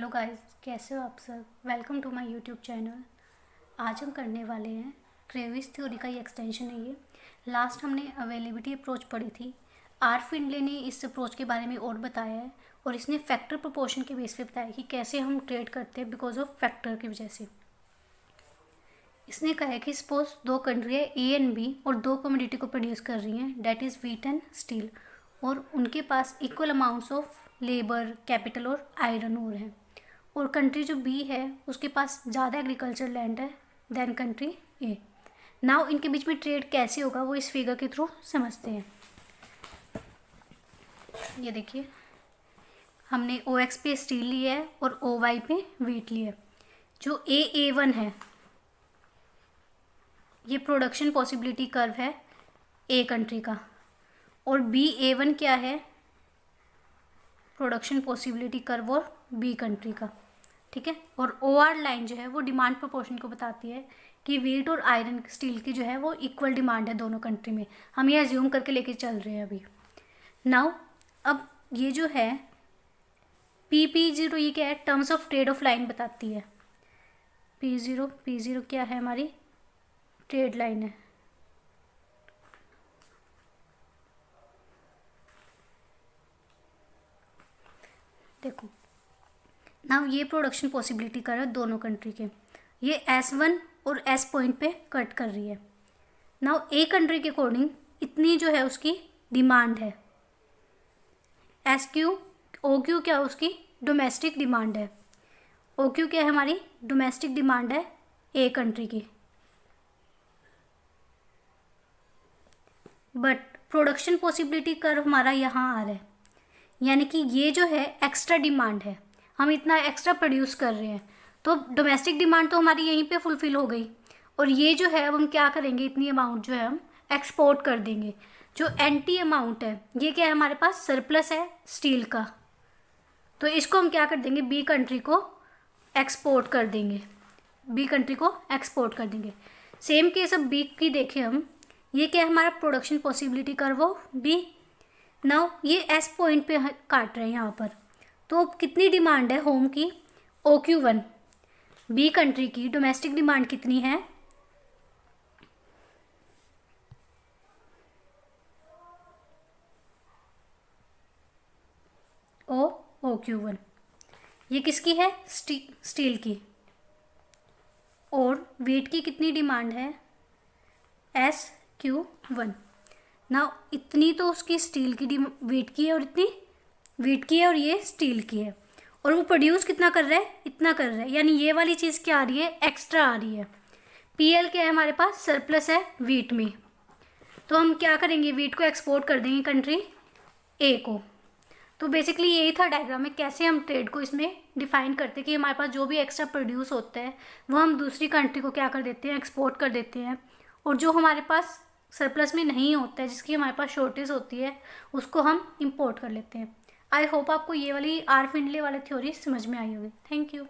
Hello guys, कैसे हो आप सब। Welcome to my YouTube channel. आज हम करने वाले हैं क्रेविस थ्योरी का ही एक्सटेंशन है ये। लास्ट हमने अवेलेबिलिटी अप्रोच पढ़ी थी। आर फिंडले ने इस अप्रोच के बारे में और बताया है और इसने फैक्टर प्रोपोर्शन के बेस पे बताया कि कैसे हम ट्रेड करते हैं बिकॉज ऑफ फैक्टर की वजह से। इसने कहा है कि सपोज दो कंट्री है ए एंड बी और दो कमोडिटी को प्रोड्यूस कर रही हैं, that is wheat and steel, और उनके पास equal amounts of labour, capital और आयरन ओर है। और कंट्री जो बी है उसके पास ज़्यादा एग्रीकल्चर लैंड है देन कंट्री ए। नाउ इनके बीच में ट्रेड कैसे होगा वो इस फिगर के थ्रू समझते हैं। ये देखिए, हमने ओ एक्स पे स्टील लिया है और ओ वाई पे व्हीट लिया है। जो ए वन है ये प्रोडक्शन पॉसिबिलिटी कर्व है ए कंट्री का, और बी ए वन क्या है, प्रोडक्शन पॉसिबिलिटी कर्व और बी कंट्री का। ठीक है, और ओ आर लाइन जो है वो डिमांड प्रोपोर्शन को बताती है कि व्हीट और आयरन स्टील की जो है वो इक्वल डिमांड है दोनों कंट्री में। हम ये अज्यूम करके लेके चल रहे हैं अभी। नाउ अब ये जो है P0 ये क्या है, terms of trade off line बताती है। P0 क्या है, हमारी ट्रेड लाइन है। देखो नाउ ये प्रोडक्शन पॉसिबिलिटी कर रहा है दोनों कंट्री के। ये S1 और S पॉइंट पे कट कर रही है। नाउ ए कंट्री के अकॉर्डिंग इतनी जो है उसकी डिमांड है। SQ OQ क्या है, उसकी डोमेस्टिक डिमांड है। OQ क्या है, हमारी डोमेस्टिक डिमांड है ए कंट्री की। बट प्रोडक्शन पॉसिबिलिटी कर्व हमारा यहाँ आ रहा है, यानी कि ये जो है एक्स्ट्रा डिमांड है, हम इतना एक्स्ट्रा प्रोड्यूस कर रहे हैं, तो डोमेस्टिक डिमांड तो हमारी यहीं पे फुलफिल हो गई। और ये जो है अब हम क्या करेंगे, इतनी अमाउंट जो है हम एक्सपोर्ट कर देंगे। जो एंटी अमाउंट है ये क्या है, हमारे पास सरप्लस है स्टील का, तो इसको हम क्या कर देंगे, बी कंट्री को एक्सपोर्ट कर देंगे। बी कंट्री को एक्सपोर्ट कर देंगे। सेम केस अब बी की देखें हम, ये क्या है, हमारा production possibility curve B. Now ये एस पॉइंट पे काट रहे हैं यहाँ पर, तो कितनी डिमांड है होम की, OQ1। बी कंट्री की डोमेस्टिक डिमांड कितनी है, OQ1। ये किसकी है, स्टील की। और वेट की कितनी डिमांड है, SQ1। ना इतनी तो उसकी स्टील की वेट की है और इतनी वेट की है, और ये स्टील की है। और वो प्रोड्यूस कितना कर रहा है, इतना कर रहा है, यानी ये वाली चीज़ क्या आ रही है, एक्स्ट्रा आ रही है। PL क्या है, हमारे पास सरप्लस है वीट में, तो हम क्या करेंगे, वीट को एक्सपोर्ट कर देंगे कंट्री ए को। तो बेसिकली यही था डायग्राम में, कैसे हम ट्रेड को इसमें डिफाइन करते हैं कि हमारे पास जो भी एक्स्ट्रा प्रोड्यूस होता है वो हम दूसरी कंट्री को क्या कर देते हैं, एक्सपोर्ट कर देते हैं। और जो हमारे पास सरप्लस में नहीं होता है, जिसकी हमारे पास शॉर्टेज होती है, उसको हम इंपोर्ट कर लेते हैं। आई होप आपको ये वाली आर फिंडले वाली थ्योरी समझ में आई होगी। Thank you.